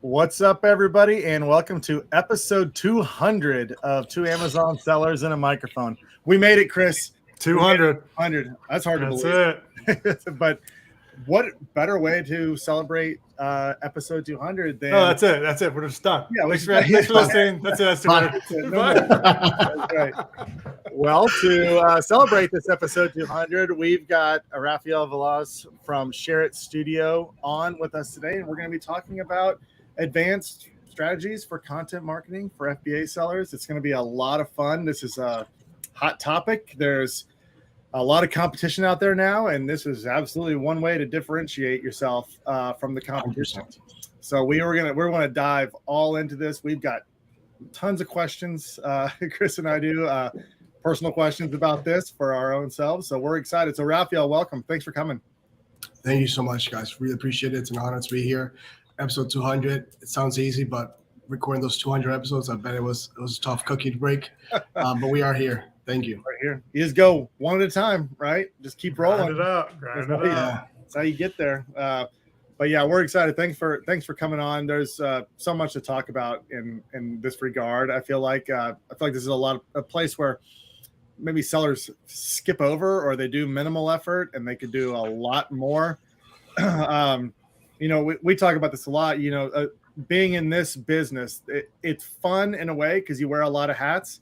What's up, everybody, and welcome to episode 200 of Two Amazon Sellers and a Microphone. We made it, Chris. 200. 100. That's hard to That's believe. it. But what better way to celebrate episode 200 than... No, that's it. That's it. We're just done. Yeah, thanks for listening. That's it. That's 200. That's right. Well, to celebrate this episode 200, we've got Rafael Velaz from Share It Studio on with us today, and we're going to be talking about advanced strategies for content marketing for FBA sellers. It's going to be a lot of fun. This is a hot topic. There's a lot of competition out there now, and this is absolutely one way to differentiate yourself from the competition. 100%. So we're going to dive all into this. We've got tons of questions. Chris and I do personal questions about this for our own selves. So we're excited. So Rafael, welcome. Thanks for coming. Thank you so much, guys. Really appreciate it. It's an honor to be here. Episode 200. It sounds easy, but recording those 200 episodes, I bet it was a tough cookie to break. But we are here. Thank you. Right here. You just go one at a time, right? Just keep rolling. Grind it up. That's how you get there. But yeah, we're excited. Thanks for coming on. There's so much to talk about in this regard. I feel like this is a place where maybe sellers skip over, or they do minimal effort and they could do a lot more. We talk about this a lot. Being in this business, it's fun in a way because you wear a lot of hats,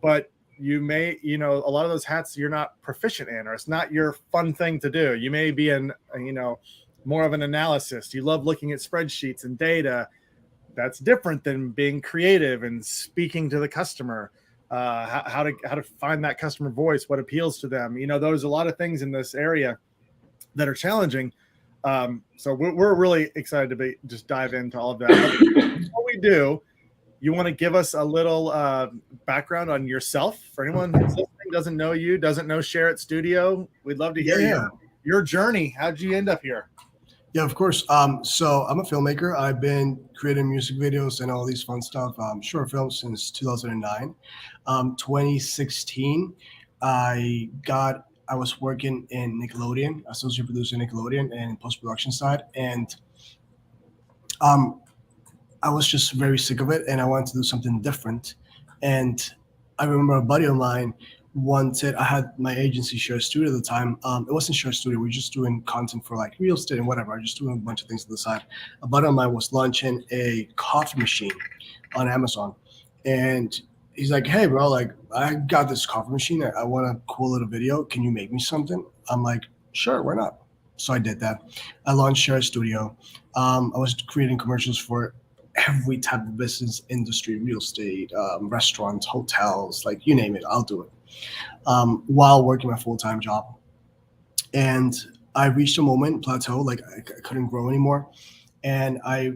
but you may, a lot of those hats you're not proficient in, or it's not your fun thing to do. You may be more of an analyst. You love looking at spreadsheets and data. That's different than being creative and speaking to the customer. How to find that customer voice, what appeals to them. There's a lot of things in this area that are challenging. So we're really excited to just dive into all of that. Before we do, you want to give us a little background on yourself for anyone who's listening, doesn't know you, doesn't know Share It Studio. We'd love to hear your journey. How'd you end up here? Yeah, of course. So I'm a filmmaker. I've been creating music videos and all these fun stuff, short films since 2009. 2016, I was working in Nickelodeon, associate producer in Nickelodeon and post-production side. And I was just very sick of it and I wanted to do something different. And I remember a buddy of mine I had my agency Share Studio at the time. It wasn't Share Studio. We were just doing content for like real estate and whatever. I was just doing a bunch of things on the side. A buddy of mine was launching a coffee machine on Amazon. And he's like, hey, bro, like I got this coffee machine. I want a cool little video. Can you make me something? I'm like, sure, why not? So I did that. I launched Share Studio. I was creating commercials for every type of business industry, real estate, restaurants, hotels, like you name it, I'll do it. While working my full-time job. And I reached a plateau, like I couldn't grow anymore. And I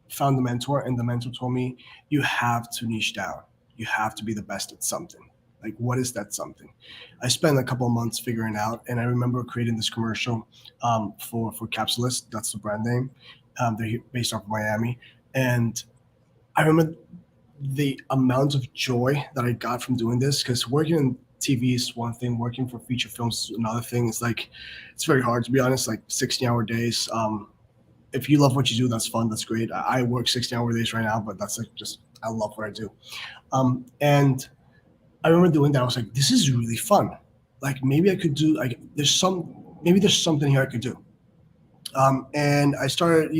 found a mentor, and the mentor told me, you have to niche down. You have to be the best at something. Like, what is that something? I spent a couple of months figuring out, and I remember creating this commercial for Capsulist. That's the brand name. They're based off of Miami. And I remember the amount of joy that I got from doing this, because working in TV is one thing, working for feature films is another thing. It's like, it's very hard, to be honest, like 16-hour days. If you love what you do, that's fun, that's great. I work 16-hour days right now, but that's like I love what I do. And I remember doing that. I was like, this is really fun. Like maybe I could do, like there's something here I could do. And I started,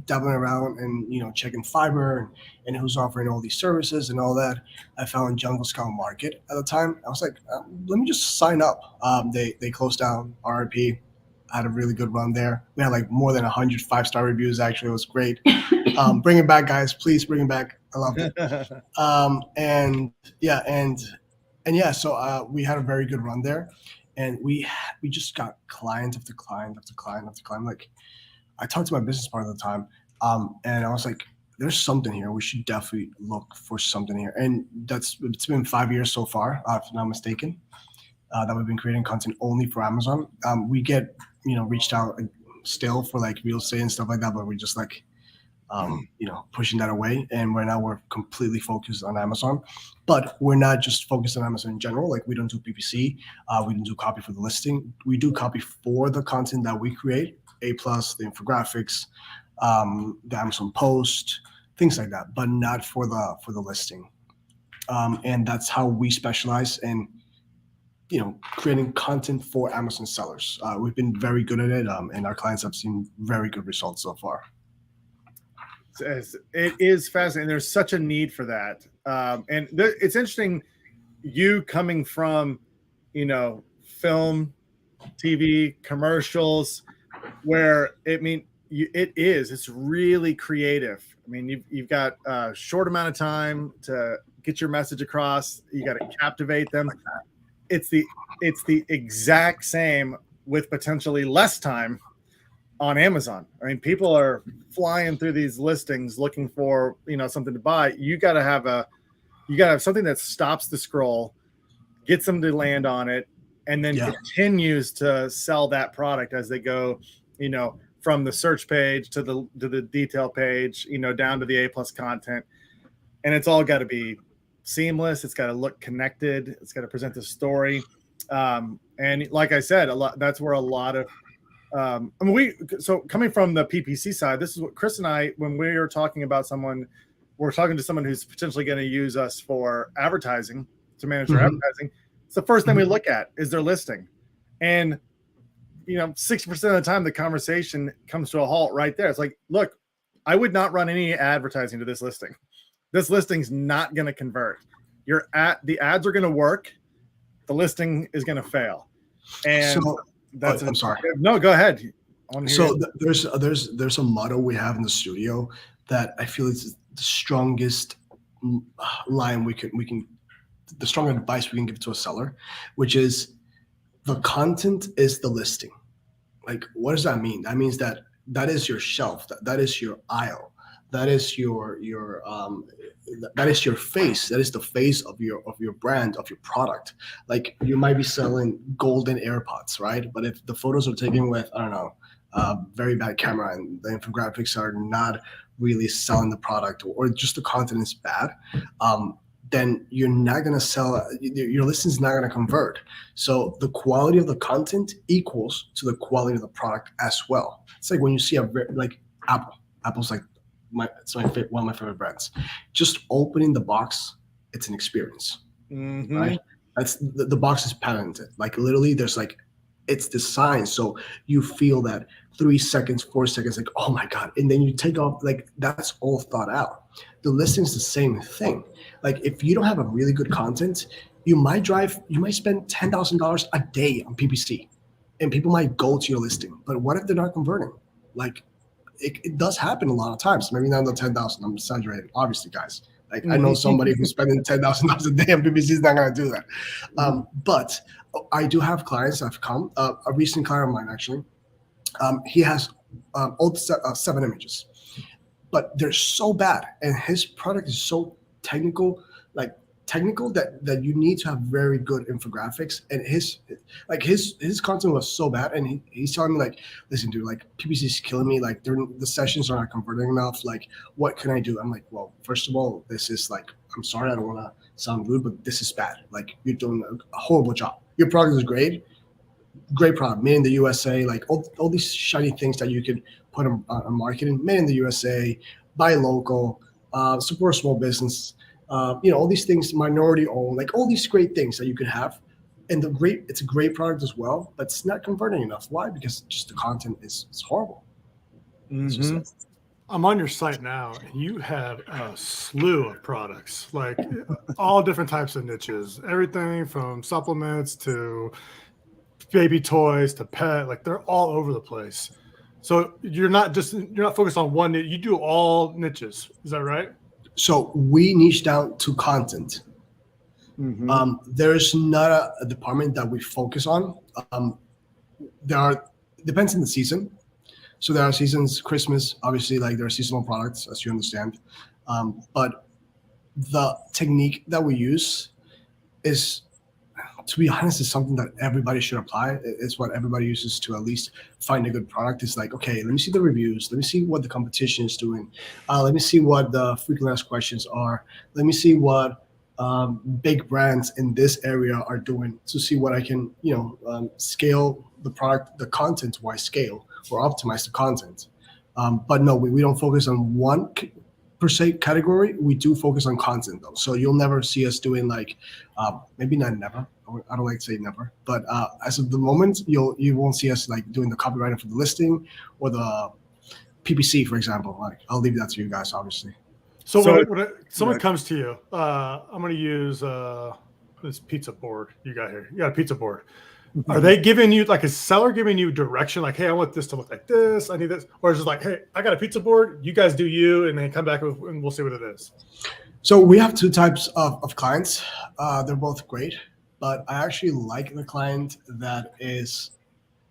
dabbling around and, checking Fiverr and who's offering all these services and all that. I found Jungle Scout Market at the time. I was like, let me just sign up. They closed down, RIP. I had a really good run there. We had like more than 100 5-star reviews. Actually, it was great. Bring it back, guys. Please bring it back. I loved it. So we had a very good run there. And we just got client after client after client after client. Like, I talked to my business partner at the time, and I was like, there's something here. We should definitely look for something here. And it's been 5 years so far, if I'm not mistaken, that we've been creating content only for Amazon. We get, reached out still for like real estate and stuff like that, but we just like, pushing that away. And right now we're completely focused on Amazon, but we're not just focused on Amazon in general. Like we don't do PPC. We don't do copy for the listing. We do copy for the content that we create, A+, the infographics, the Amazon post, things like that, but not for the listing. And that's how we specialize in creating content for Amazon sellers. We've been very good at it, and our clients have seen very good results so far. It is fascinating. There's such a need for that. And it's interesting, you coming from, film, TV, commercials, where it's really creative. I mean, you've got a short amount of time to get your message across. You got to captivate them. It's the exact same with potentially less time on Amazon. I mean, people are flying through these listings looking for, something to buy. You got to have something that stops the scroll, gets them to land on it, and then continues to sell that product as they go, from the search page to the detail page, down to the A+ content. And it's all got to be seamless. It's got to look connected. It's got to present the story. And like I said, that's where a lot of, so coming from the PPC side, this is what Chris and I, when we are talking about someone, we're talking to someone who's potentially going to use us for advertising, to manage their advertising. It's the first thing we look at is their listing. And, 60% of the time, the conversation comes to a halt right there. It's like, look, I would not run any advertising to this listing. This listing's not going to convert. The ads are going to work. The listing is going to fail. And so, I'm sorry. No, go ahead. So there's a motto we have in the studio that I feel is the strongest line the strong advice we can give to a seller, which is the content is the listing. Like, what does that mean? That means that is your shelf. That is your aisle. That is your that is your face. That is the face of your brand, of your product. Like, you might be selling golden AirPods, right? But if the photos are taken with, I don't know, very bad camera and the infographics are not really selling the product, or just the content is bad, then you're not going to sell. Your listing's not going to convert. So the quality of the content equals to the quality of the product as well. It's like when you see like Apple. Apple's like one of my favorite brands. Just opening the box, it's an experience, right? That's the box is patented. Like, literally, there's like, it's designed so you feel that 3 seconds, 4 seconds, like, oh my God. And then you take off, like, that's all thought out. The listing's the same thing. Like, if you don't have a really good content, you might spend $10,000 a day on PPC, and people might go to your listing. But what if they're not converting? Like, it does happen a lot of times. Maybe not the 10,000. I'm exaggerating, obviously, guys. Like, I know somebody who's spending $10,000 a day on PPC is not going to do that. But I do have clients that have come. A recent client of mine, actually, he has all 7 images, but they're so bad, and his product is so technical that you need to have very good infographics. And his content was so bad, and he's telling me, like, listen, dude, like, PPC is killing me. Like, the sessions are not converting enough. Like, what can I do? I'm like, well, first of all, this is like, I'm sorry, I don't want to sound rude, but this is bad. Like, you're doing a horrible job. Your product is great product, made in the USA. Like, all these shiny things that you could put on marketing, made in the USA, buy local, support small business. All these things, minority owned, like all these great things that you could have. And it's a great product as well, but it's not converting enough. Why? Because just the content is horrible. I'm on your site now, and you have a slew of products, like all different types of niches, everything from supplements to baby toys to pet, like they're all over the place. So you're not focused on one niche, you do all niches. Is that right? So we niche down to content. There's not a department that we focus on. Depends on the season. So there are seasons, Christmas, obviously, like there are seasonal products, as you understand. But the technique that we use is, to be honest, is something that everybody should apply. It's what everybody uses to at least find a good product. It's like, okay, let me see the reviews. Let me see what the competition is doing. Let me see what the frequently asked questions are. Let me see what big brands in this area are doing to see what I can, scale the product, the content wise scale, or optimize the content. But no, we don't focus on one per se category. We do focus on content though. So you'll never see us doing like, maybe not never. I don't like to say never, but as of the moment, you won't see us like doing the copywriting for the listing or the PPC, for example. Like I'll leave that to you guys, obviously. So, So- when someone comes to you, I'm going to use this pizza board you got here. You got a pizza board. Are they giving you, like, a seller giving you direction, like, hey, I want this to look like this, I need this, or is it like, hey, I got a pizza board, you guys do you, and then come back and we'll see what it is? So we have two types of clients. They're both great, but I actually like the client that is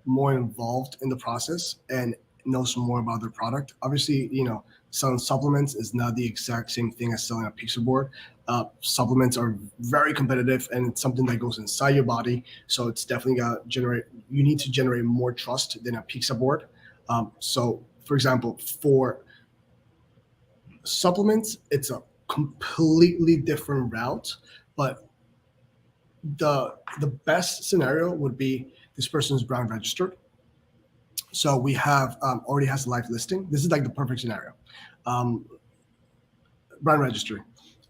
more involved in the process and knows more about their product. Obviously, selling supplements is not the exact same thing as selling a pizza board. Supplements are very competitive and it's something that goes inside your body. So it's definitely you need to generate more trust than a pizza board. So for example, for supplements, it's a completely different route, but the best scenario would be this person is brand registered. So we have already has a live listing. This is like the perfect scenario. Brand registry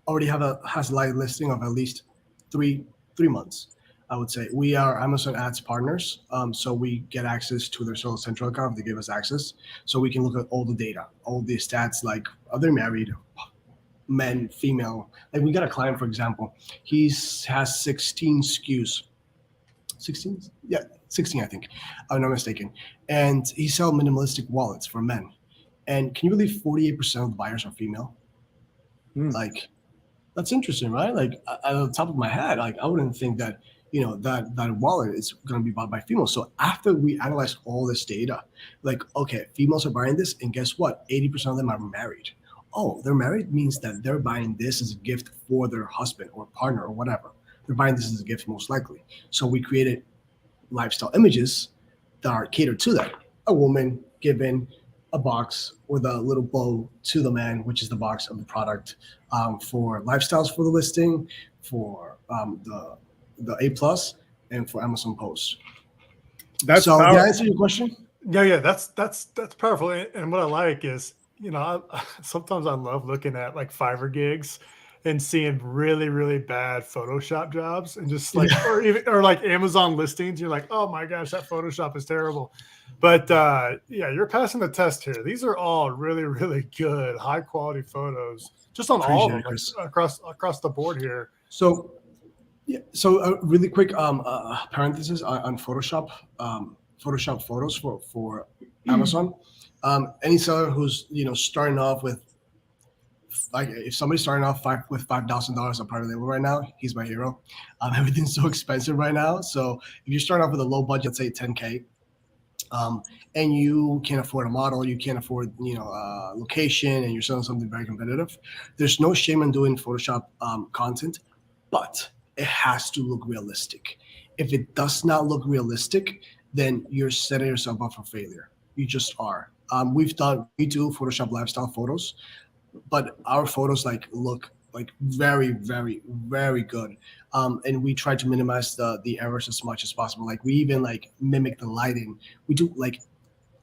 already has a live listing of at least three months. I would say we are Amazon Ads partners, so we get access to their Solo Central account. They give us access, so we can look at all the data, all the stats, like are they married, men, female. Like we got a client, for example, he has 16 SKUs. 16? Yeah, 16, I think. I'm not mistaken. And he sells minimalistic wallets for men. And can you believe 48% of the buyers are female? Like, that's interesting, right? Like, at the top of my head, like, I wouldn't think that, that wallet is going to be bought by females. So after we analyze all this data, like, okay, females are buying this, and guess what? 80% of them are married. Oh, they're married means that they're buying this as a gift for their husband or partner or whatever. They're buying this as a gift most likely. So we created lifestyle images that are catered to that. A woman giving a box with a little bow to the man, which is the box of the product, for lifestyles for the listing, for the A+, and for Amazon posts. That's so powerful. did I answer your question? Yeah, that's powerful. And what I like is, sometimes I love looking at like Fiverr gigs and seeing really, really bad Photoshop jobs and just like, or like Amazon listings. You're like, oh my gosh, that Photoshop is terrible. But yeah, you're passing the test here. These are all really, really good, high quality photos, just on all of them, like, across the board here. So, yeah. So really quick parenthesis on Photoshop. Photoshop photos for Amazon. Any seller who's starting off with, like, if somebody's starting off with $5,000 on private label right now, he's my hero. Everything's so expensive right now. So if you're starting off with a low budget, let's say 10K, and you can't afford a model, you can't afford location, and you're selling something very competitive, there's no shame in doing Photoshop content, but it has to look realistic. If it does not look realistic, then you're setting yourself up for failure. You just are. We do Photoshop lifestyle photos, but our photos look like very, very, very good. And we try to minimize the errors as much as possible. Like we even mimic the lighting. We do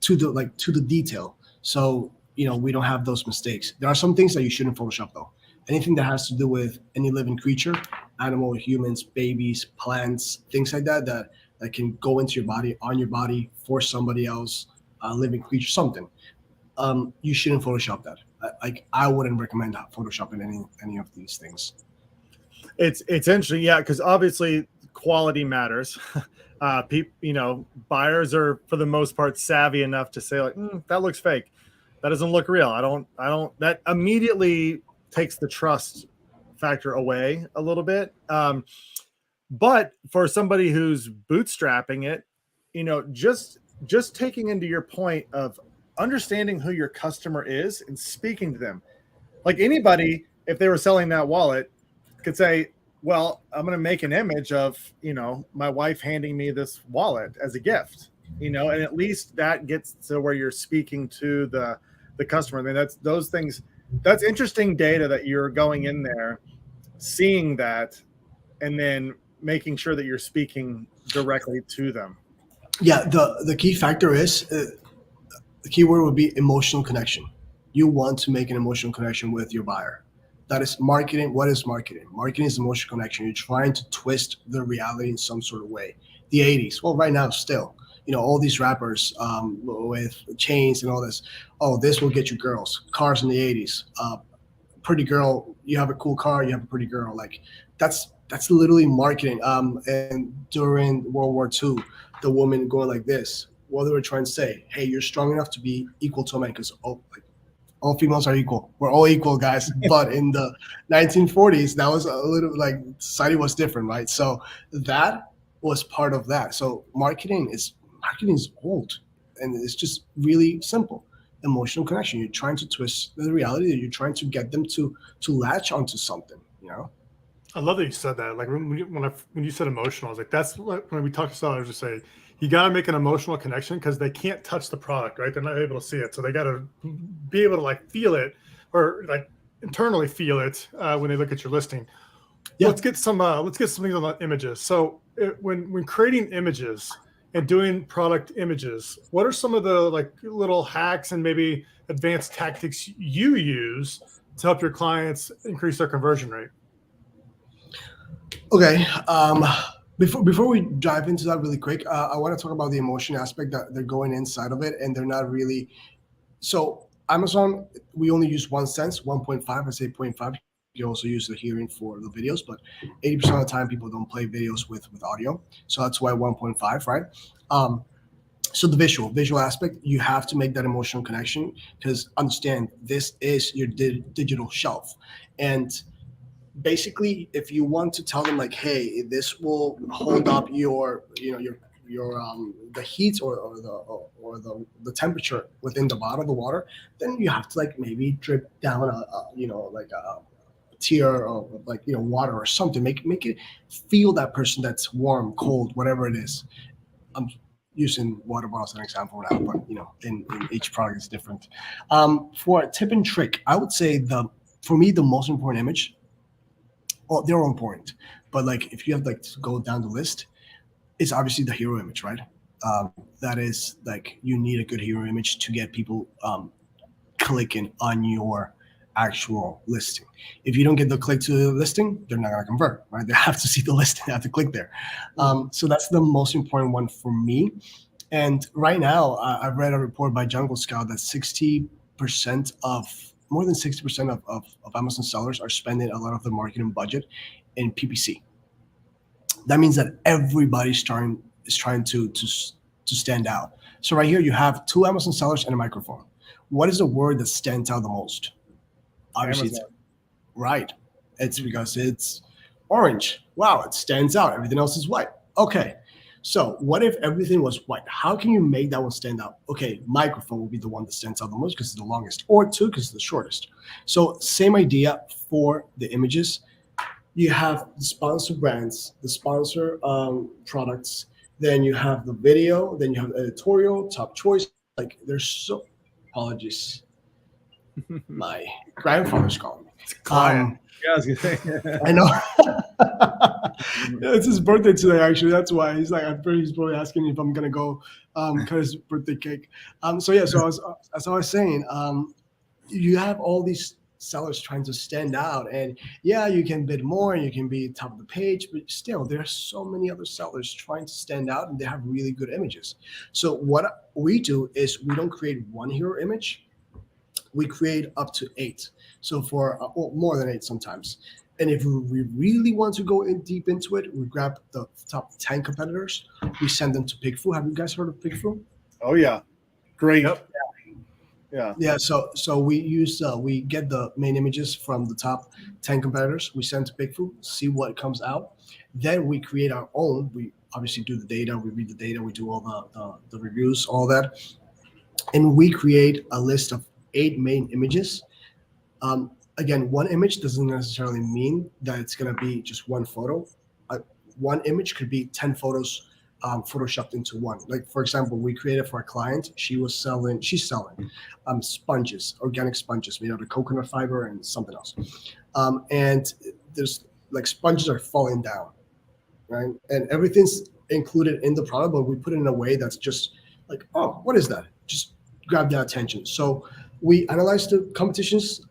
to the detail. So we don't have those mistakes. There are some things that you shouldn't Photoshop though. Anything that has to do with any living creature, animal, humans, babies, plants, things like that that can go into your body, on your body, for somebody else, living creature, something. You shouldn't Photoshop that. I wouldn't recommend Photoshopping any of these things. It's interesting, yeah, because obviously quality matters. Buyers are for the most part savvy enough to say that looks fake, that doesn't look real. I don't. That immediately takes the trust factor away a little bit. But for somebody who's bootstrapping it, just taking into your point of understanding who your customer is and speaking to them. Like anybody, if they were selling that wallet, could say, well, I'm going to make an image of, my wife handing me this wallet as a gift, and at least that gets to where you're speaking to the customer. I mean, that's interesting data that you're going in there, seeing that, and then making sure that you're speaking directly to them. Yeah. The key factor is, The keyword would be emotional connection. You want to make an emotional connection with your buyer. That is marketing. What is marketing? Marketing is emotional connection. You're trying to twist the reality in some sort of way. The 80s, well, right now still, all these rappers with chains and all this. Oh, this will get you girls. Cars in the 80s. Pretty girl, you have a cool car, you have a pretty girl. Like that's literally marketing. And during World War II, the woman going like this. What they were trying to say, hey, you're strong enough to be equal to a man, because all females are equal. We're all equal, guys. But in the 1940s, that was a little like society was different, right? So that was part of that. So marketing is old, and it's just really simple. Emotional connection. You're trying to twist the reality. You're trying to get them to latch onto something. I love that you said that. Like when you said emotional, I was like, that's like when we talk to sellers, just say you got to make an emotional connection because they can't touch the product, right? They're not able to see it, so they got to be able to like feel it or like internally feel it when they look at your listing. Yeah. Let's get some things on the images. So when creating images and doing product images, what are some of the like little hacks and maybe advanced tactics you use to help your clients increase their conversion rate? Okay. Before we dive into that really quick, I want to talk about the emotion aspect that they're going inside of it, and they're not really. So Amazon, we only use 1 sense, 1.5. I say 0.5. You also use the hearing for the videos, but 80% of the time people don't play videos with audio. So that's why 1.5, right? So the visual aspect, you have to make that emotional connection, because understand this is your digital shelf. And basically, if you want to tell them like, hey, this will hold up your the heat or the temperature within the bottom of the water, then you have to like maybe drip down a tier of like water or something. Make it feel that person that's warm, cold, whatever it is. I'm using water bottles as an example now, but in each product is different. For a tip and trick, I would say for me the most important image. Well, they're all important, but like if you have like to go down the list, it's obviously the hero image, right? That is like you need a good hero image to get people clicking on your actual listing. If you don't get the click to the listing, they're not gonna convert, right? They have to see the listing, they have to click there. So that's the most important one for me. And right now, I've read a report by Jungle Scout that more than 60% of Amazon sellers are spending a lot of the marketing budget in PPC. That means that everybody's is trying to stand out. So right here, you have 2 Amazon sellers and a microphone. What is the word that stands out the most? Obviously, it's right. It's because it's orange. Wow, it stands out. Everything else is white. Okay. So what if everything was white? How can you make that one stand out? Okay, microphone will be the one that stands out the most because it's the longest, or 2 because it's the shortest. So same idea for the images. You have the sponsor brands, the sponsor products, then you have the video, then you have editorial, top choice. Like there's so, apologies. My grandfather's calling me. Yeah, I was gonna say. I know. It's his birthday today, actually. That's why he's like. I'm pretty. He's probably asking me if I'm gonna go cut his birthday cake. So yeah. So as I was saying, you have all these sellers trying to stand out, and yeah, you can bid more, and you can be top of the page, but still, there are so many other sellers trying to stand out, and they have really good images. So what we do is we don't create one hero image. We create up to 8. So for more than 8 sometimes. And if we really want to go in deep into it, we grab the top 10 competitors. We send them to PickFu. Have you guys heard of PickFu? Oh yeah, great. Yep. Yeah. So we get the main images from the top 10 competitors. We send to PickFu, see what comes out. Then we create our own. We obviously do the data. We read the data. We do all the reviews, all that, and we create a list of 8 main images. Again, one image doesn't necessarily mean that it's going to be just one photo. One image could be 10 photos photoshopped into one. Like for example, we created for a client. She's selling sponges, organic sponges made out of coconut fiber and something else. And there's like sponges are falling down, right? And everything's included in the product, but we put it in a way that's just like, oh, what is that? Just grab their attention. So we analyze the competition's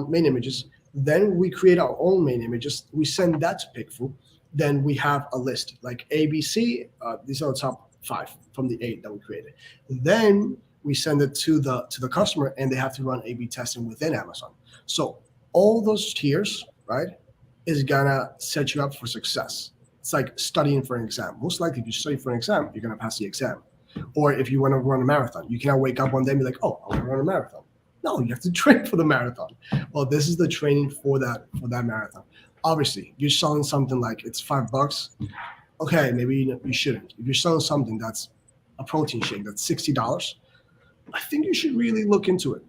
main images. Then we create our own main images. We send that to Pickfu. Then we have a list like A, B, C. These are the top 5 from the 8 that we created. Then we send it to the customer, and they have to run A/B testing within Amazon. So all those tiers, right, is gonna set you up for success. It's like studying for an exam. Most likely, if you study for an exam, you're gonna pass the exam. Or if you want to run a marathon, you cannot wake up one day and be like, "Oh, I want to run a marathon." No, you have to train for the marathon. Well, this is the training for that marathon. Obviously, you're selling something like it's $5. Okay, maybe you shouldn't. If you're selling something that's a protein shake that's $60, I think you should really look into it.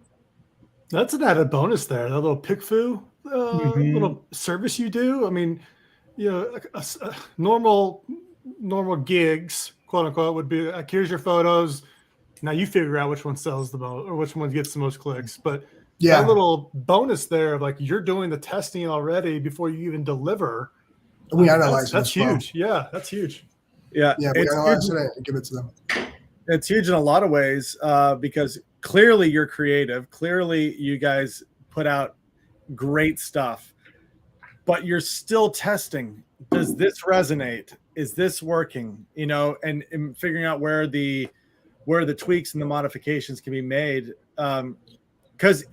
That's an added bonus there. That little Pickfu little service you do. I mean, you know, like a normal gigs, quote unquote, would be like, here's your photos. Now you figure out which one sells the most or which one gets the most clicks. But that little bonus there of like you're doing the testing already before you even deliver. We analyze that's huge. Yeah, that's huge. Yeah, we analyze it and give it to them. It's huge in a lot of ways because clearly you're creative. Clearly you guys put out great stuff, but you're still testing. Does this resonate? Is this working? You know, and figuring out where the tweaks and the modifications can be made. Because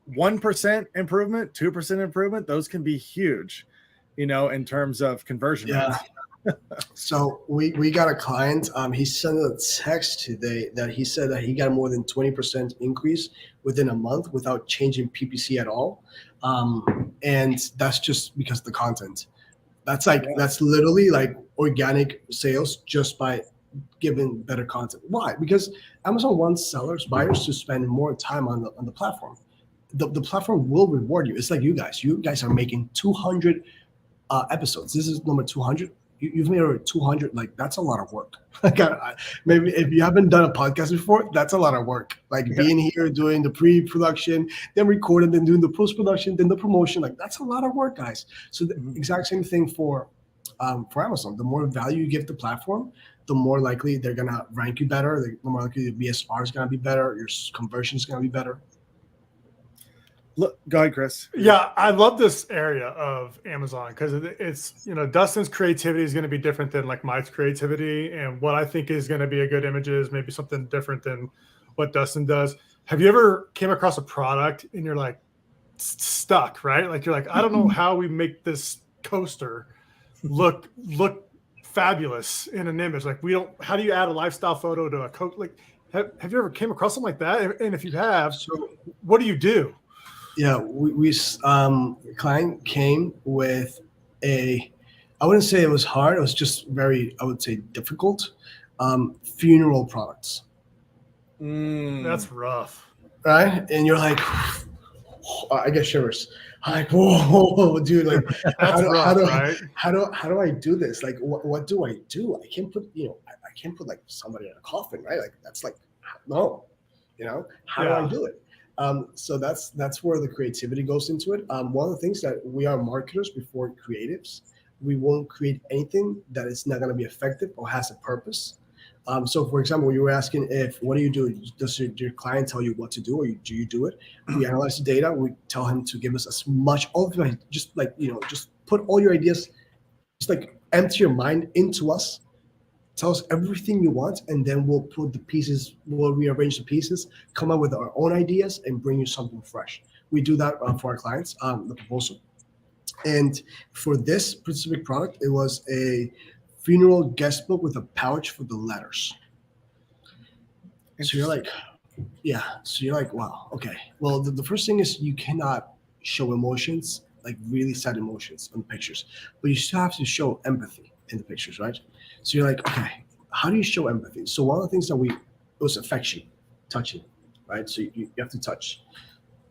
1% improvement, 2% improvement, those can be huge, you know, in terms of conversion rates. So we got a client. He sent a text today that he said that he got more than 20% increase within a month without changing PPC at all. And that's just because of the content. That's literally like organic sales just by giving better content. Why? Because Amazon wants buyers to spend more time on the platform. The platform will reward you. It's like you guys. You guys are making 200 episodes. This is number 200. You've made over 200. Like, that's a lot of work. Maybe if you haven't done a podcast before, that's a lot of work. Like being here, doing the pre-production, then recording, then doing the post-production, then the promotion. Like, that's a lot of work, guys. So the exact same thing for Amazon. The more value you give the platform, the more likely they're gonna rank you better. The more likely the BSR is gonna be better. Your conversion is gonna be better. Look, go ahead, Chris. Yeah, I love this area of Amazon because it's, you know, Dustin's creativity is going to be different than like Mike's creativity, and what I think is going to be a good image is maybe something different than what Dustin does. Have you ever came across a product and you're like stuck, right? Like you're like, I don't know how we make this coaster look fabulous in an image. Like how do you add a lifestyle photo to a coat? Like, have you ever came across something like that? And if you have, so what do you do? Yeah, we client came with I wouldn't say it was hard. It was just very, I would say, difficult. Funeral products. That's rough, right? And you're like, I get shivers. I'm like, whoa, dude! Like, how do I do this? Like, what do I do? I can't put, I can't put like somebody in a coffin, right? Like, that's like, no, how do I do it? So that's where the creativity goes into it. One of the things that we are marketers before creatives. We won't create anything that is not going to be effective or has a purpose. So, for example, you were asking what do you do? Does your client tell you what to do, or do you do it? We analyze the data. We tell him to give us as much, just put all your ideas, just like empty your mind into us. Tell us everything you want, and then we'll put the pieces, we'll rearrange the pieces, come up with our own ideas, and bring you something fresh. We do that for our clients, the proposal. And for this specific product, it was a funeral guest book with a pouch for the letters. So you're like, wow, okay. Well, the first thing is you cannot show emotions, like really sad emotions on pictures, but you still have to show empathy in the pictures, right? So you're like, okay, how do you show empathy? So one of the things that it was affection, touching, right? So you have to touch.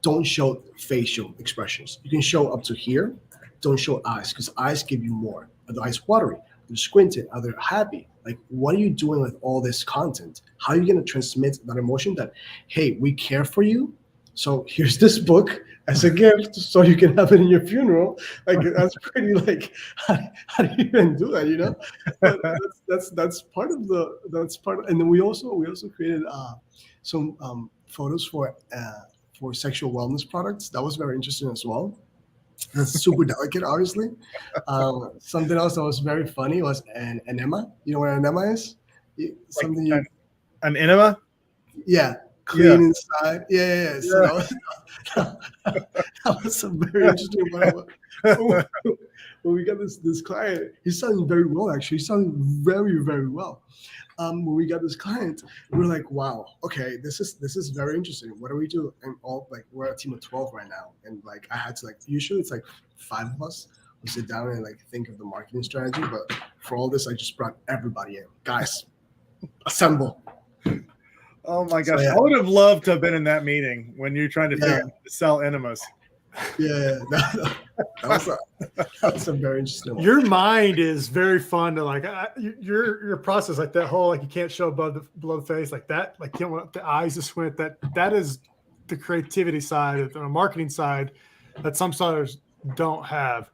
Don't show facial expressions. You can show up to here. Don't show eyes, because eyes give you more. Are the eyes watery? They're squinted? Are they happy? Like, what are you doing with all this content? How are you going to transmit that emotion that, hey, we care for you, so here's this book as a gift so you can have it in your funeral? Like, that's pretty, like, how do you even do that, But that's part of and then we also created some photos for sexual wellness products. That was very interesting as well. That's super delicate, obviously. Something else that was very funny was an enema. You know what an enema is? Like Something you, an enema. yeah, Yeah. clean inside. Yeah. So Yeah. that was a very interesting one. When we got this client, he's selling very well. Actually, he's selling very, very well. When we got this client, we were like, wow, okay, this is very interesting. What do we do? And all like we're a team of 12 right now, and like I had to like usually it's like 5 of us who sit down and like think of the marketing strategy. But for all this, I just brought everybody in. Guys, assemble. Oh my So, gosh, yeah. I would have loved to have been in that meeting when you're trying to figure out how to sell enemas. Yeah, that was a very interesting one. Your mind is very fun to like your process, like that whole like you can't show below the face like that, like you don't want the eyes to squint. That is the creativity side and the marketing side that some sellers don't have.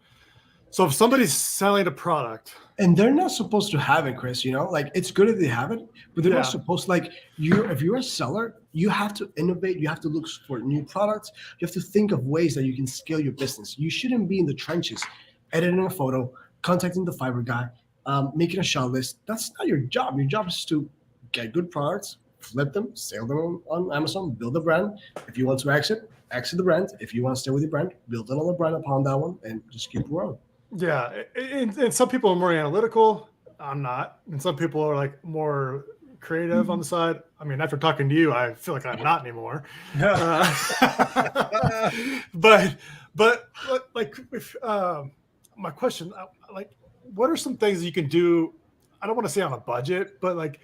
So if somebody's selling a product, And they're not supposed to have it, Chris, like it's good if they have it, but they're Yeah. not supposed if you're a seller, you have to innovate, you have to look for new products, you have to think of ways that you can scale your business. You shouldn't be in the trenches, editing a photo, contacting the Fiverr guy, making a shot list. That's not your job. Your job is to get good products, flip them, sell them on Amazon, build a brand. If you want to exit the brand. If you want to stay with your brand, build another brand upon that one and just keep growing. yeah, and some people are more analytical. I'm not, and some people are like more creative on the side. I mean, after talking to you, I feel like I'm not anymore. But like, if my question, like, what are some things that you can do? I don't want to say on a budget, but like,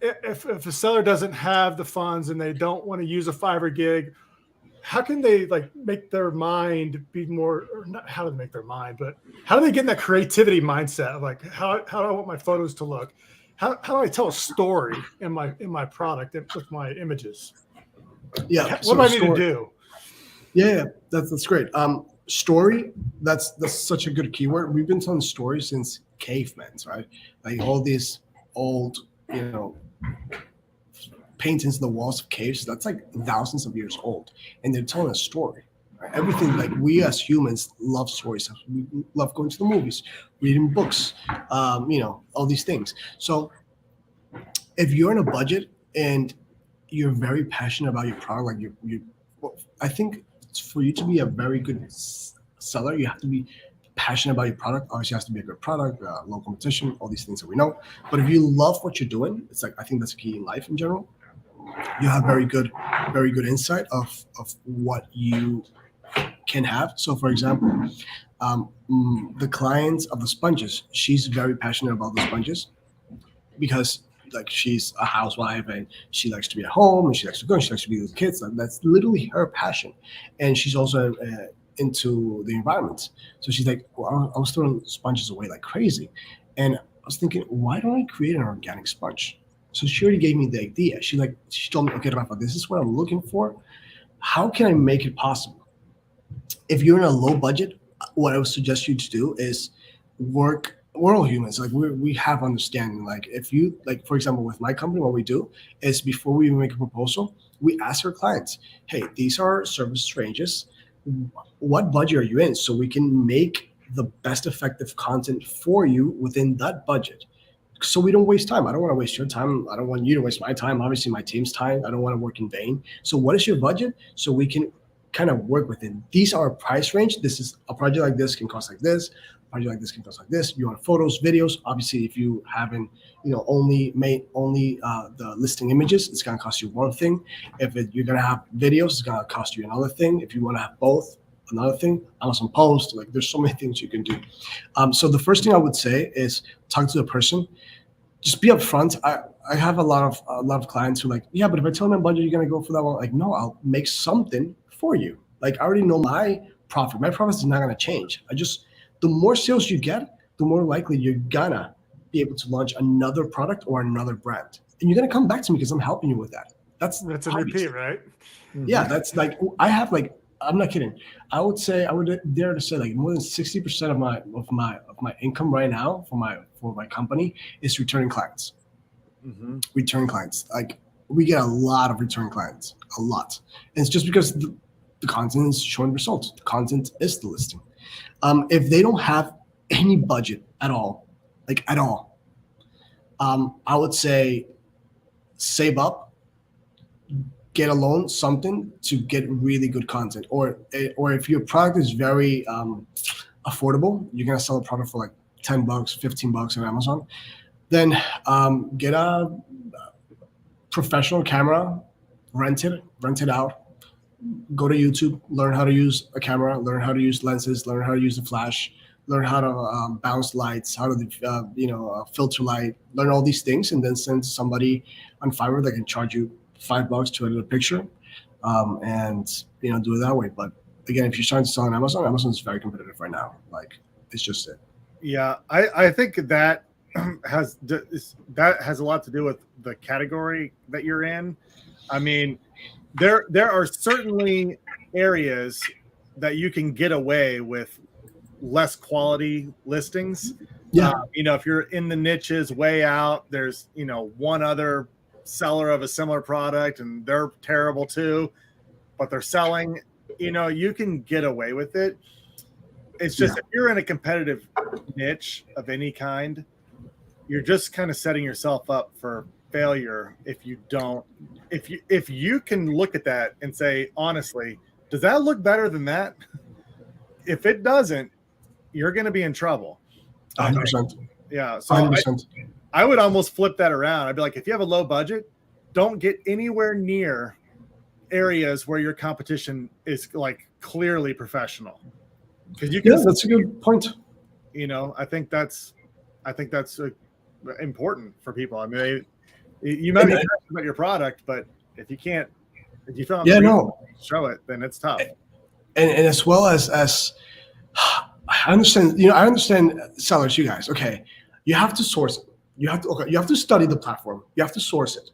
if a seller doesn't have the funds and they don't want to use a Fiverr gig, how can they like make their mind be more, or not how to make their mind, but how do they get in that creativity mindset of like, how do I want my photos to look? How do I tell a story in my product with my images? Yeah. What do I need to do? Yeah, that's great. Story, that's such a good keyword. We've been telling stories since cavemen, right? Like all these old, paintings in the walls of caves, that's like thousands of years old, and they're telling a story. Right? Everything, like we as humans love stories. We love going to the movies, reading books, all these things. So if you're in a budget and you're very passionate about your product, like I think for you to be a very good seller, you have to be passionate about your product. Obviously, it has to be a good product, low competition, all these things that we know. But if you love what you're doing, it's like I think that's a key in life in general. You have very good insight of what you can have. So, for example, the client of the sponges, she's very passionate about the sponges because like she's a housewife and she likes to be at home and she likes to go and she likes to be with the kids. Like, that's literally her passion, and she's also into the environment. So she's like, well, I was throwing sponges away like crazy, and I was thinking, why don't I create an organic sponge? So she already gave me the idea. She told me, okay, Rafa, this is what I'm looking for. How can I make it possible? If you're in a low budget, what I would suggest you to do is work. We're all humans. Like we have understanding. Like if you, like, for example, with my company, what we do is before we even make a proposal, we ask our clients, hey, these are service ranges. What budget are you in? So we can make the best effective content for you within that budget. So we don't waste time. I don't want to waste your time. I don't want you to waste my time. Obviously, my team's time. I don't want to work in vain. So what is your budget? So we can kind of work within. These are a price range. This is a project like this can cost like this. A project like this can cost like this. You want photos, videos. Obviously, if you haven't, only made the listing images, it's gonna cost you one thing. If you're gonna have videos, it's gonna cost you another thing. If you want to have both, another thing. Amazon Post. Like there's so many things you can do. So the first thing I would say is talk to the person. Just be upfront. I have a lot of clients who are like, yeah, but if I tell them my budget, you're gonna go for that one. Like, no, I'll make something for you. Like I already know my profit. My profit is not gonna change. The more sales you get, the more likely you're gonna be able to launch another product or another brand. And you're gonna come back to me because I'm helping you with that. That's a repeat, right? Yeah, that's like I have like, I'm not kidding. I would dare to say like more than 60% of my income right now for my company is returning clients. Mm-hmm. Return clients. Like we get a lot of return clients, a lot. And it's just because the content is showing results. The content is the listing. If they don't have any budget at all, like at all, I would say save up, get a loan, something to get really good content. Or if your product is very affordable, you're gonna sell a product for like $10, $15 on Amazon, then get a professional camera, rent it out, go to YouTube, learn how to use a camera, learn how to use lenses, learn how to use the flash, learn how to bounce lights, how to filter light, learn all these things, and then send somebody on Fiverr that can charge you $5 to edit a picture, and do it that way. But again, if you're starting to sell on Amazon, Amazon's very competitive right now. Like, it's just it. Yeah, I think that has a lot to do with the category that you're in. I mean, there are certainly areas that you can get away with less quality listings. Yeah. If you're in the niches way out, there's one other seller of a similar product and they're terrible too, but they're selling. You can get away with it. It's just if you're in a competitive niche of any kind, you're just kind of setting yourself up for failure if you don't. If you can look at that and say, honestly, does that look better than that? If it doesn't, you're going to be in trouble. 100%. Yeah. So 100%. I would almost flip that around. I'd be like, if you have a low budget, don't get anywhere near areas where your competition is like clearly professional. Because you can. Yeah, that's a good point. I think that's important for people. I mean, you might be passionate about your product, but if you don't show it, then it's tough. And as well as I understand, I understand sellers, you guys. Okay, you have to source it. You have to study the platform. You have to source it.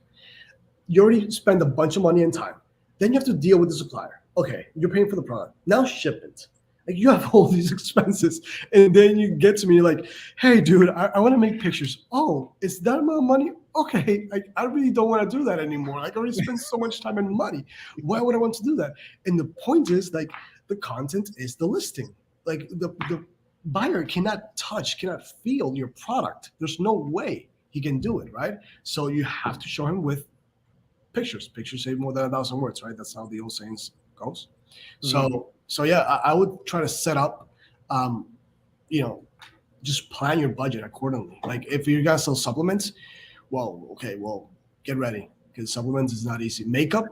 You already spend a bunch of money and time. Then you have to deal with the supplier. Okay, you're paying for the product. Now ship it. Like, you have all these expenses, and then you get to me like, hey, dude, I want to make pictures. Oh, it's that amount of money? Okay, I really don't want to do that anymore. I already spent so much time and money. Why would I want to do that? And the point is, like, the content is the listing. Like, the buyer cannot feel your product. There's no way he can do it, right? So you have to show him with pictures. Pictures say more than 1,000 words, right? That's how the old sayings goes. Mm-hmm. So yeah, I would try to set up, just plan your budget accordingly. Like, if you're gonna sell supplements, get ready, because supplements is not easy. Makeup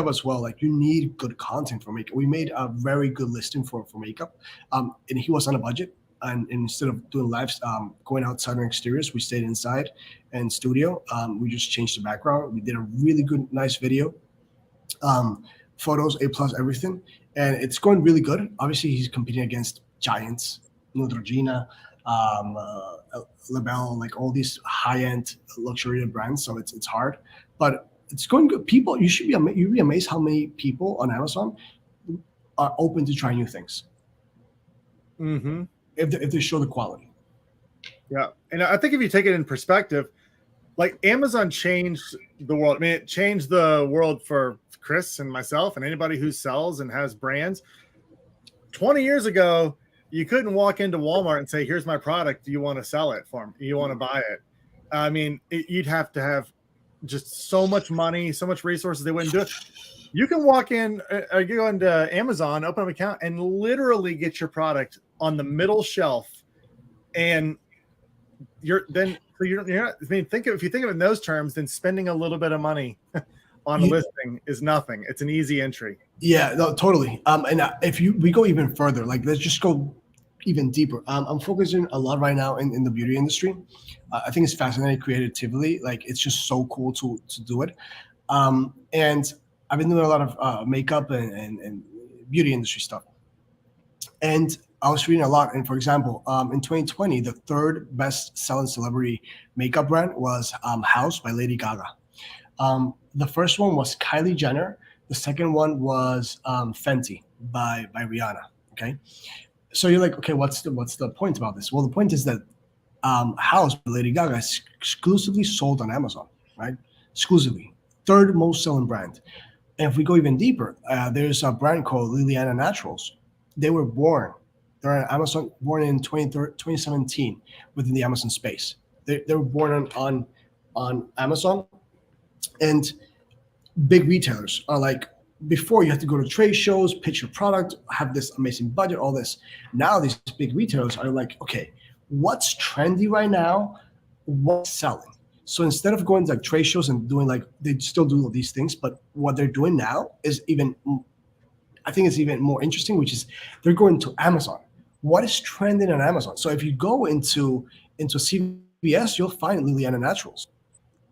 as well. Like, you need good content for makeup. We made a very good listing for makeup, and he was on a budget. And instead of doing lives, going outside on exteriors, we stayed inside and studio. We just changed the background. We did a really good, nice video. Photos, A+, everything, and it's going really good. Obviously, he's competing against giants, Neutrogena, Labelle, like all these high-end luxury brands. So it's hard, but it's going good. People, you'd be amazed how many people on Amazon are open to try new things. Mm-hmm. If they show the quality. Yeah, and I think if you take it in perspective, like, Amazon changed the world. I mean, it changed the world for Chris and myself and anybody who sells and has brands. 20 years ago, you couldn't walk into Walmart and say, here's my product. Do you want to sell it for me? You want to buy it? I mean, you'd have to have just so much money, so much resources. They wouldn't do it. You can walk in, or you go into Amazon, open up an account, and literally get your product on the middle shelf. And if you think of it in those terms, then spending a little bit of money on a listing is nothing. It's an easy entry. Yeah, no, totally. And if we go even further, like, let's just go even deeper. I'm focusing a lot right now in the beauty industry. I think it's fascinating creatively. Like, it's just so cool to do it. And I've been doing a lot of makeup and beauty industry stuff. And I was reading a lot. And for example, in 2020, the third best selling celebrity makeup brand was House by Lady Gaga. The first one was Kylie Jenner. The second one was Fenty by Rihanna. Okay, so you're like, okay, what's the point about this? Well, the point is that House by Lady Gaga is exclusively sold on Amazon, right? exclusively. Third most selling brand. And if we go even deeper, there's a brand called Liliana Naturals. They were born, they're on Amazon, born in 2017 within the Amazon space. They were born on Amazon, and big retailers are like, before you have to go to trade shows, pitch your product, have this amazing budget, all this. Now these big retailers are like, okay, what's trendy right now? What's selling? So instead of going to like trade shows and doing like, they still do all these things, but what they're doing now is even, I think it's even more interesting, which is they're going to Amazon. What is trending on Amazon? So if you go into CVS, you'll find Liliana Naturals.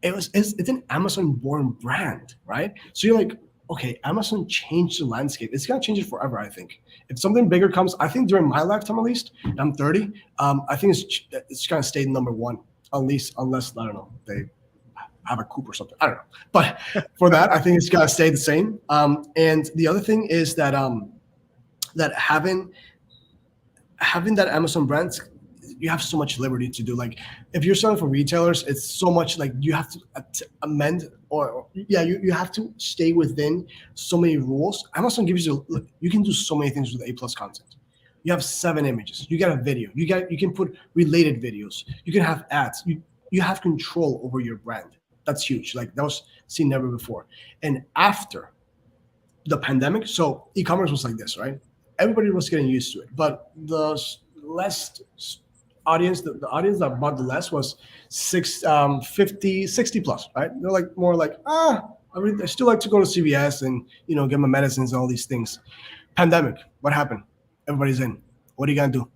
It's an Amazon-born brand, right? So you're like, okay, Amazon changed the landscape. It's gonna change it forever, I think. If something bigger comes, I think during my lifetime at least, and I'm 30, I think it's gonna stay number one, at least, unless, I don't know, they have a coupe or something. I don't know. But for that, I think it's gonna stay the same. And the other thing is that that having that Amazon brand, you have so much liberty to do. Like if you're selling for retailers, it's so much like you have to amend or you have to stay within so many rules. Amazon gives you can do so many things with A+ content. You have 7 images. You got a video. You can put related videos. You can have ads. You have control over your brand. That's huge. Like that was seen never before. And after the pandemic, so e-commerce was like this, right? Everybody was getting used to it, but the less audience, the audience that bought the less was 50, 60 plus, right? They're like more like, I still like to go to CVS and, get my medicines and all these things. Pandemic, what happened? Everybody's in. What are you gonna do?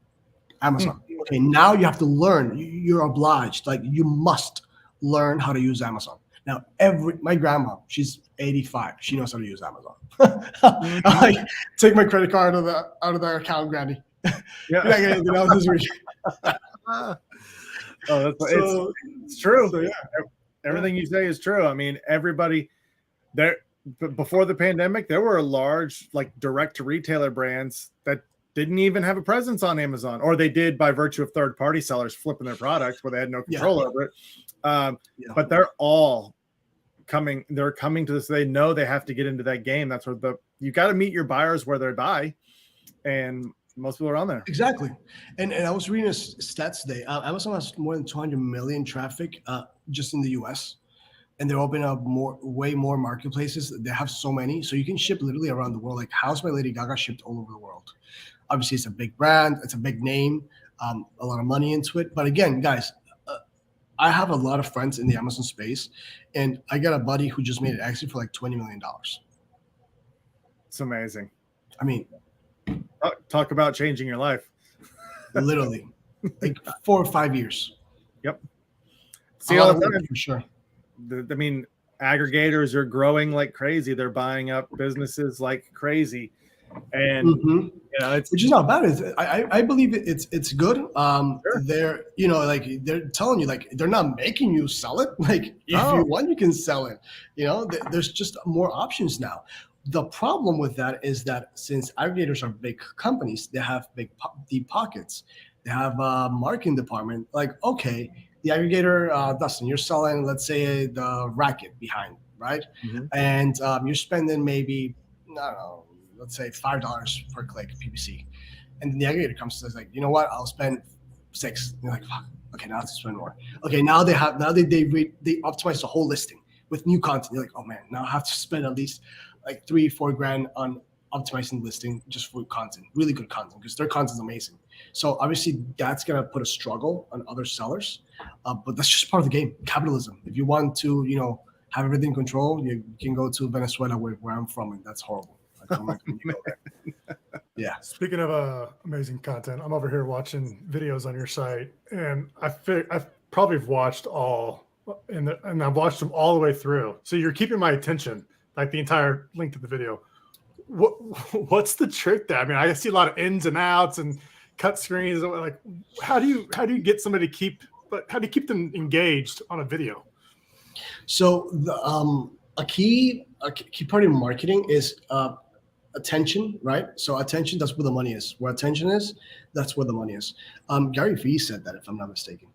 Amazon. Okay, now you have to learn. You're obliged. Like you must learn how to use Amazon. Now, my grandma, she's 85. She knows how to use Amazon. I like, take my credit card out of the account, Granny. Yeah. You're not getting anything else this week. It's true. So, yeah. Everything you say is true. I mean, everybody there before the pandemic, there were large like direct to retailer brands that didn't even have a presence on Amazon, or they did by virtue of third party sellers flipping their products where they had no control over it. But they're all coming. They're coming to this. They know they have to get into that game. That's where you got to meet your buyers where they buy, and most people are on there. Exactly. And I was reading a stats today. Amazon has more than 200 million traffic just in the US. And they're opening up way more marketplaces. They have so many. So you can ship literally around the world. Like House by Lady Gaga shipped all over the world. Obviously, it's a big brand. It's a big name. A lot of money into it. But again, guys, I have a lot of friends in the Amazon space. And I got a buddy who just made an exit for like $20 million. It's amazing. I mean, talk about changing your life. Literally, like 4 or 5 years. Yep. See all the time for sure. I mean, aggregators are growing like crazy. They're buying up businesses like crazy, and it's which is not bad. I believe it's good. Sure. They're like they're telling you like they're not making you sell it. Like if you want, you can sell it. There's just more options now. The problem with that is that since aggregators are big companies, they have deep pockets. They have a marketing department. Like, okay, the aggregator, Dustin, you're selling, let's say, the racket behind, right? Mm-hmm. And you're spending maybe, I don't know, let's say $5 per click PPC. And then the aggregator comes and says, like, you know what? I'll spend $6. And you're like, fuck. Okay, now I have to spend more. Okay, now they optimize the whole listing with new content. You're like, oh man, now I have to spend at least like $3-4 grand on optimizing the listing just for content, really good content, because their content is amazing. So obviously that's gonna put a struggle on other sellers, but that's just part of the game, capitalism. If you want to, have everything in control, you can go to Venezuela, where I'm from, and that's horrible. Yeah. Speaking of amazing content, I'm over here watching videos on your site, and I've probably watched all, and I've watched them all the way through. So you're keeping my attention. Like the entire length of the video. What's the trick there? I mean, I see a lot of ins and outs and cut screens. Like, how do you get somebody to keep them engaged on a video? So a key part of marketing is attention, right? So attention, that's where the money is. Where attention is, that's where the money is. Gary Vee said that, if I'm not mistaken.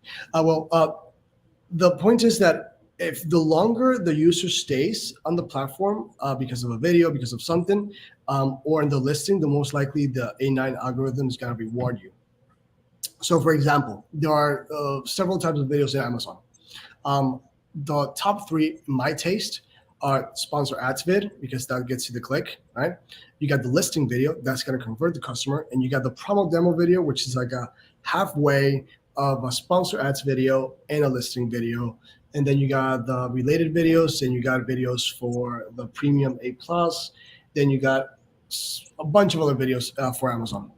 The point is that if the longer the user stays on the platform because of a video, because of something, or in the listing, the most likely the A9 algorithm is going to reward you. So, for example, there are several types of videos in Amazon. The top three, in my taste, are sponsor ads vid, because that gets you the click, right? You got the listing video, that's going to convert the customer, and you got the promo demo video, which is like a halfway of a sponsor ads video and a listing video. And then you got the related videos, and you got videos for the premium A plus. Then you got a bunch of other videos for Amazon.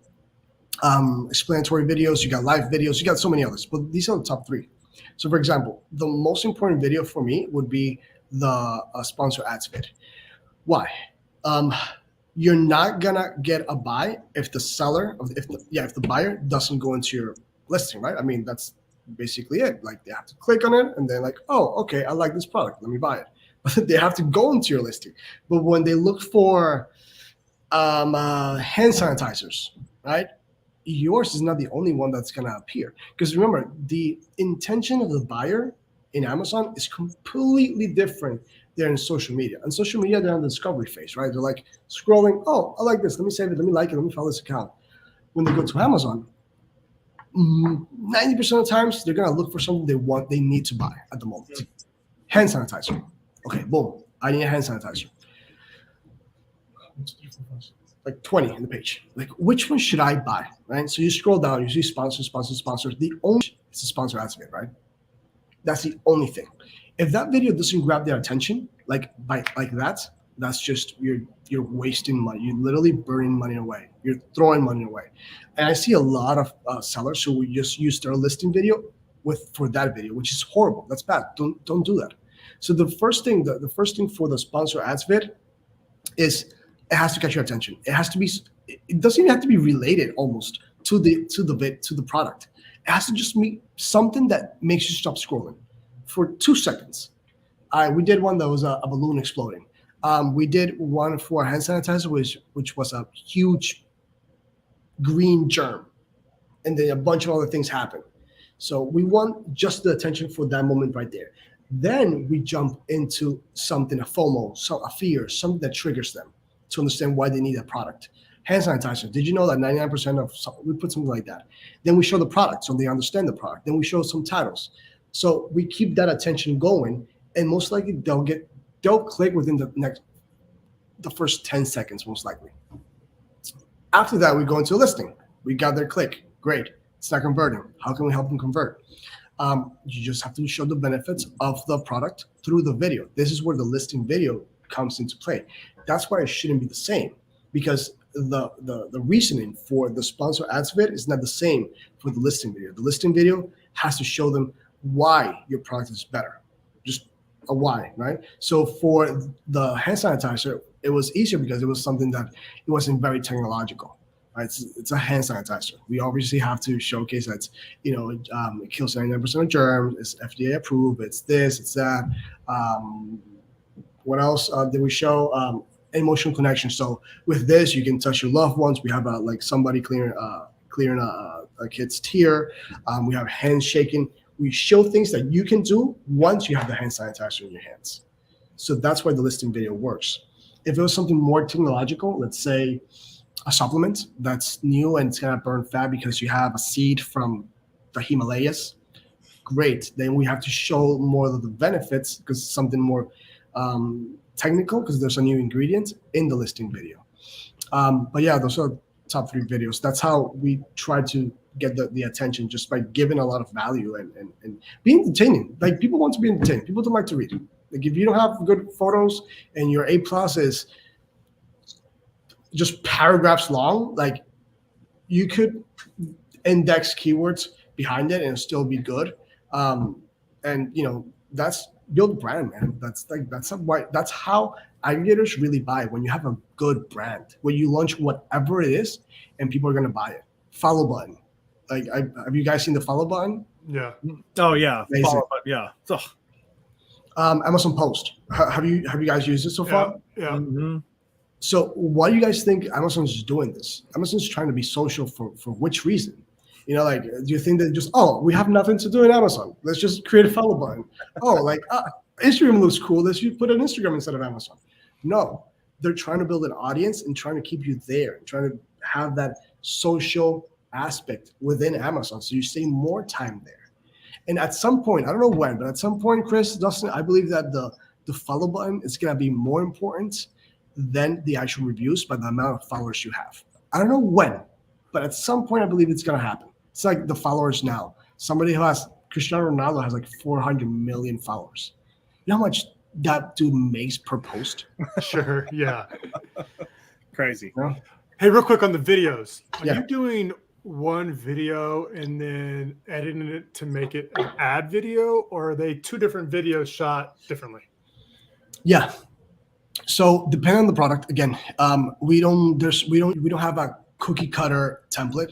Explanatory videos, you got live videos, you got so many others, but these are the top three. So, for example, the most important video for me would be the sponsor ads vid. Why? You're not gonna get a buy if the seller, if the buyer doesn't go into your listing, right? I mean, that's basically it. Like, they have to click on it and they're like, oh, okay, I like this product, let me buy it. But they have to go into your listing. But when they look for hand sanitizers, right? Yours is not the only one that's going to appear. Because remember, the intention of the buyer in Amazon is completely different than in social media. On social media, they're on the discovery phase, right? They're like scrolling, oh, I like this, let me save it, let me like it, let me follow this account. When they go to Amazon, 90% of the times, they're going to look for something they need to buy at the moment. Hand sanitizer. Okay, boom, I need a hand sanitizer. Like 20 in the page. Like, which one should I buy, right? So you scroll down, you see sponsor. The only is the sponsor ads vid, right? That's the only thing. If that video doesn't grab their attention, like that, that's just you're wasting money. You're literally burning money away. You're throwing money away. And I see a lot of sellers who would just use their listing video for that video, which is horrible. That's bad. Don't do that. So the first thing for the sponsor ads vid is it has to catch your attention. It has to be. It doesn't even have to be related almost to the product. It has to just be something that makes you stop scrolling for 2 seconds. We did one that was a balloon exploding. We did one for hand sanitizer, which was a huge green germ, and then a bunch of other things happened. So we want just the attention for that moment right there. Then we jump into something, a FOMO, a fear, something that triggers them to understand why they need that product. Hand sanitizer. Did you know that 99% of, we put something like that. Then we show the product so they understand the product. Then we show some titles. So we keep that attention going, and most likely they'll click within the first 10 seconds, most likely. After that, we go into a listing. We got their click. Great. It's not converting. How can we help them convert? You just have to show the benefits of the product through the video. This is where the listing video comes into play. That's why it shouldn't be the same, because the reasoning for the sponsor ads vid is not the same for the listing video. The listing video has to show them why your product is better, just a why, right? So for the hand sanitizer, it was easier because it was something that it wasn't very technological. Right? It's a hand sanitizer. We obviously have to showcase that it kills 99% of germs. It's FDA approved. It's this. It's that. What else did we show? Emotional connection. So with this, you can touch your loved ones. We have like somebody clearing a kid's tear. We have hands shaking. We show things that you can do once you have the hand sanitizer in your hands. So that's why the listing video works. If it was something more technological, let's say a supplement that's new and it's gonna burn fat because you have a seed from the Himalayas, great. Then we have to show more of the benefits because it's something more technical, because there's a new ingredient in the listing video. But yeah, those are top 3 videos. That's how we try to get the attention, just by giving a lot of value and being entertaining. Like, people want to be entertained. People don't like to read. Like, if you don't have good photos and your A+ is just paragraphs long, like, you could index keywords behind it and it'll still be good. And that's build brand, man. That's how aggregators really buy. When you have a good brand, when you launch whatever it is and people are going to buy it. Follow button. Like, have you guys seen the follow button? Yeah. Oh yeah. Amazing. Follow button. Yeah. Ugh. Amazon Post. Have you guys used it so far? Yeah. Mm-hmm. So why do you guys think Amazon's is doing this? Amazon's trying to be social for which reason? Do you think that just, we have nothing to do in Amazon, let's just create a follow button? Instagram looks cool. Let's you put an Instagram instead of Amazon. No, they're trying to build an audience and trying to keep you there, and trying to have that social aspect within Amazon. So you stay more time there. And at some point, I don't know when, but at some point, Chris, Dustin, I believe that the follow button is going to be more important than the actual reviews by the amount of followers you have. I don't know when, but at some point, I believe it's going to happen. It's like the followers now. Somebody who has Cristiano Ronaldo has like 400 million followers. You know how much that dude makes per post? Sure. Yeah. Crazy. You know? Hey, real quick on the videos. Are Yeah. you doing one video and then editing it to make it an ad video, or are they two different videos shot differently? Yeah. So depending on the product, again, we don't have a cookie cutter template.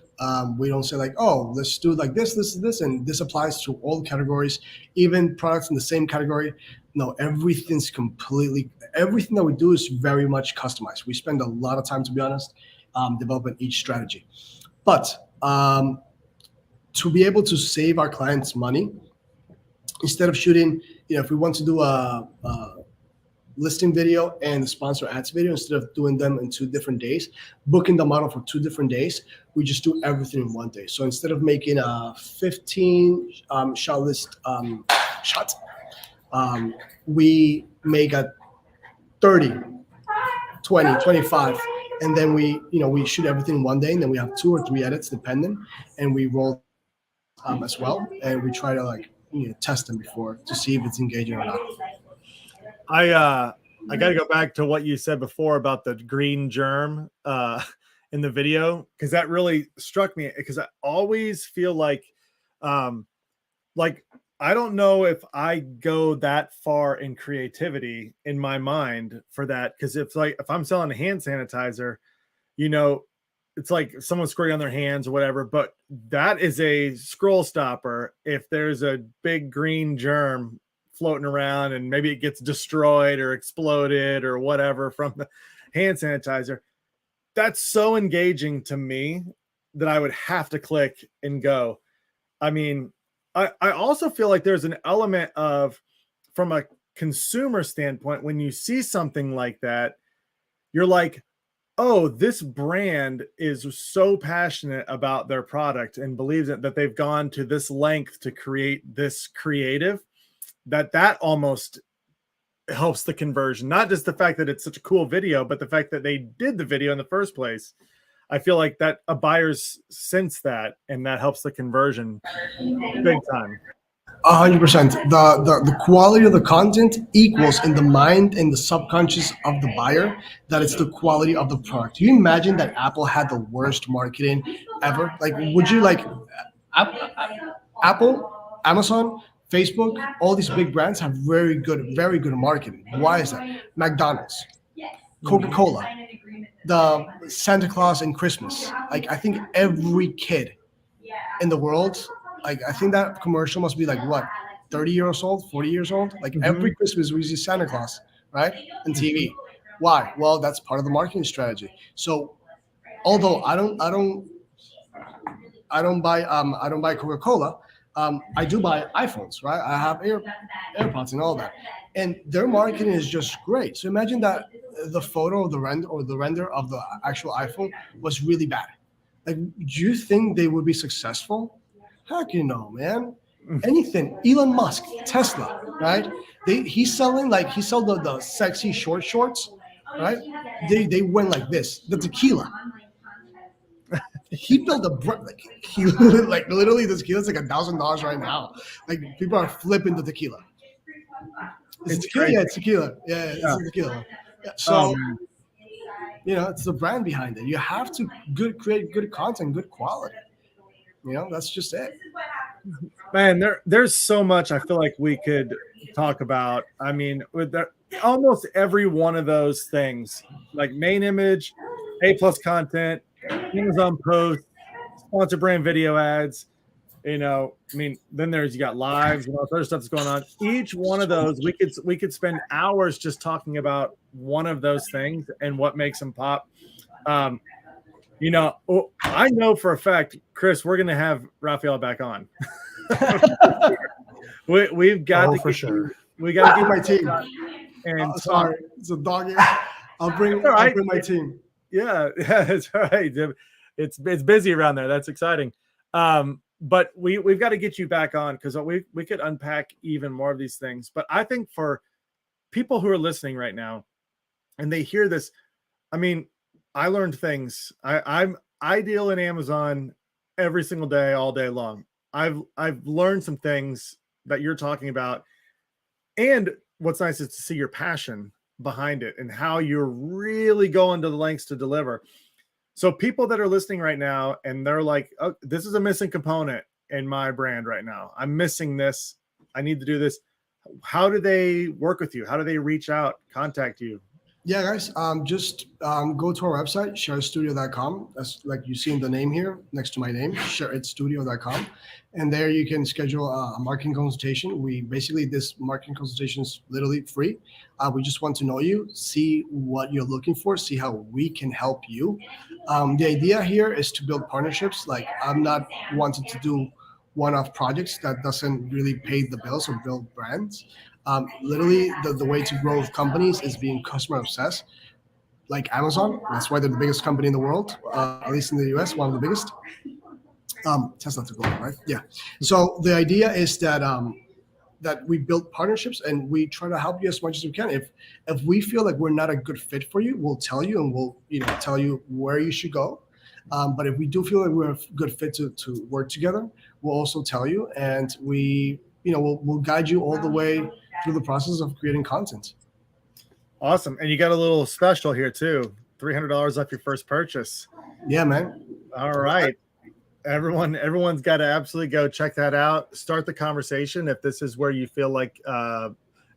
We don't say like, oh, let's do it like this, and this applies to all the categories, even products in the same category. No, everything that we do is very much customized. We spend a lot of time, to be honest, developing each strategy. But to be able to save our clients money, instead of shooting, if we want to do a listing video and the sponsor ads video, instead of doing them in 2 different days, booking the model for 2 different days, we just do everything in 1 day. So instead of making a 15 shot list shot, we make a 30, 20, 25. And then we shoot everything in 1 day, and then we have 2 or 3 edits depending, and we roll as well, and we try to test them before to see if it's engaging or not. I got to go back to what you said before about the green germ in the video, because that really struck me, because I always feel like I don't know if I go that far in creativity in my mind for that, because if I'm selling a hand sanitizer, it's like someone squirting on their hands or whatever, but that is a scroll stopper. If there's a big green germ floating around and maybe it gets destroyed or exploded or whatever from the hand sanitizer, that's so engaging to me that I would have to click and go. I mean, I also feel like there's an element of, from a consumer standpoint, when you see something like that, you're like, oh, this brand is so passionate about their product and believes that they've gone to this length to create this creative, that almost helps the conversion. Not just the fact that it's such a cool video, but the fact that they did the video in the first place. I feel like that a buyer's sense that, and that helps the conversion big time. 100%. The quality of the content equals in the mind and the subconscious of the buyer that it's the quality of the product. Do you imagine that Apple had the worst marketing ever? Like, would you like Apple, Amazon, Facebook, all these big brands have very good marketing. Why is that? McDonald's, Coca-Cola, the Santa Claus and Christmas. Like, I think every kid in the world, like, I think that commercial must be like, what, 30 years old, 40 years old? Like, every Christmas we see Santa Claus, right? On TV. Why? Well, that's part of the marketing strategy. So although I don't buy Coca-Cola, I do buy iPhones, right? I have AirPods and all that. And their marketing is just great. So imagine that the photo of the render of the actual iPhone was really bad. Like, do you think they would be successful? Heck, man. Anything. Elon Musk, Tesla, right? He sold the sexy shorts, right? They went like this. The tequila. He built a brand, literally the tequila is like $1,000 right now. Like, people are flipping the tequila. It's tequila. Yeah, it's tequila. Yeah, it's tequila. Yeah. So, it's the brand behind it. You have to create good content, good quality. That's just it. Man, there's so much I feel like we could talk about. I mean, with almost every one of those things, like main image, A+ content, Amazon post, sponsor brand video ads, then you got lives and all this other stuff that's going on. Each one of those, we could spend hours just talking about one of those things and what makes them pop. I know for a fact, Chris, we're going to have Raphael back on. We've got to for sure. We got to Get get my team. and Sorry, it's a dog. I'll bring my team. Yeah, it's all right. It's busy around there. That's exciting. But we've got to get you back on because we could unpack even more of these things. But I think for people who are listening right now and they hear this, I mean, I learned things. I deal in Amazon every single day, all day long. I've learned some things that you're talking about. And what's nice is to see your passion behind it and how you're really going to the lengths to deliver. So people that are listening right now and they're like, oh, this is a missing component in my brand right now. I'm missing this. I need to do this. How do they work with you? How do they reach out, contact you? Yeah, guys, just go to our website, sharestudio.com. That's like you see in the name here next to my name, sharestudio.com. And there you can schedule a marketing consultation. This marketing consultation is literally free. We just want to know you, see what you're looking for, see how we can help you. The idea here is to build partnerships. Like I'm not wanting to do one-off projects that doesn't really pay the bills or build brands. Literally, the way to grow companies is being customer obsessed, like Amazon. That's why they're the biggest company in the world, at least in the US, one of the biggest. Tesla to global, right? Yeah. So the idea is that that we build partnerships and we try to help you as much as we can. If we feel like we're not a good fit for you, we'll tell you and we'll tell you where you should go. But if we do feel like we're a good fit to work together, we'll also tell you, and we'll guide you all the way through the process of creating content. Awesome. And you got a little special here too. $300 off your first purchase. Yeah, man. All right. Everyone's got to absolutely go check that out. Start the conversation. If this is where you feel like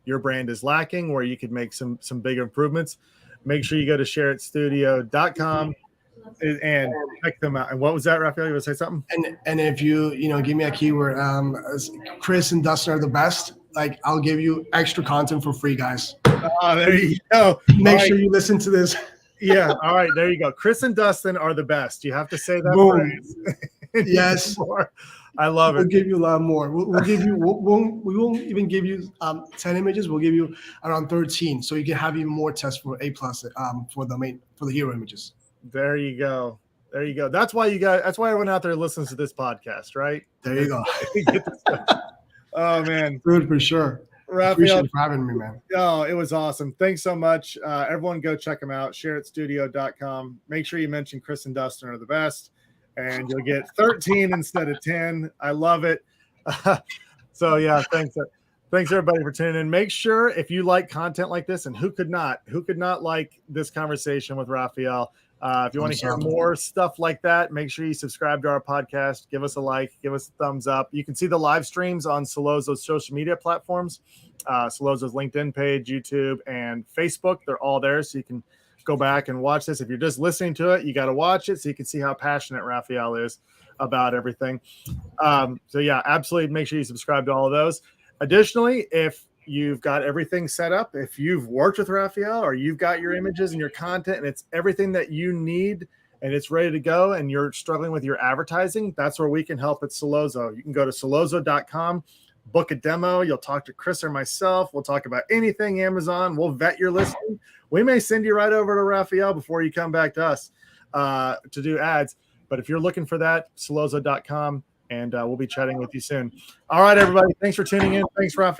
your brand is lacking, where you could make some big improvements, make sure you go to shareitstudio.com and check them out. And what was that, Raphael? You want to say something? And if you give me a keyword, Chris and Dustin are the best. Like I'll give you extra content for free, guys. Oh, there you go. Make sure you listen to this. Yeah. All right. There you go. Chris and Dustin are the best. You have to say that. Boom. Yes. I love it. We'll give you a lot more. We'll give you. We won't even give you 10 images. We'll give you around 13, so you can have even more tests for A+ for the hero images. There you go. There you go. That's why everyone out there listens to this podcast, right? There you go. Oh man, good for sure. Raphael, appreciate you for having me, man. Oh, it was awesome. Thanks so much. Everyone go check them out. Shareitstudio.com. Make sure you mention Chris and Dustin are the best, and you'll get 13 instead of 10. I love it. So yeah, thanks everybody for tuning in. Make sure if you like content like this, and who could not like this conversation with Raphael. If you want to hear more stuff like that, make sure you subscribe to our podcast. Give us a like, give us a thumbs up. You can see the live streams on Solozo's social media platforms, Solozo's LinkedIn page, YouTube, and Facebook. They're all there, so you can go back and watch this. If you're just listening to it, you got to watch it so you can see how passionate Raphael is about everything. So yeah, absolutely make sure you subscribe to all of those. Additionally, if you've got everything set up, if you've worked with Raphael or you've got your images and your content and it's everything that you need and it's ready to go and you're struggling with your advertising, that's where we can help at Solozo. You can go to solozo.com, book a demo. You'll talk to Chris or myself. We'll talk about anything Amazon. We'll vet your listing. We may send you right over to Raphael before you come back to us to do ads. But if you're looking for that, solozo.com, and we'll be chatting with you soon. All right, everybody. Thanks for tuning in. Thanks, Raphael.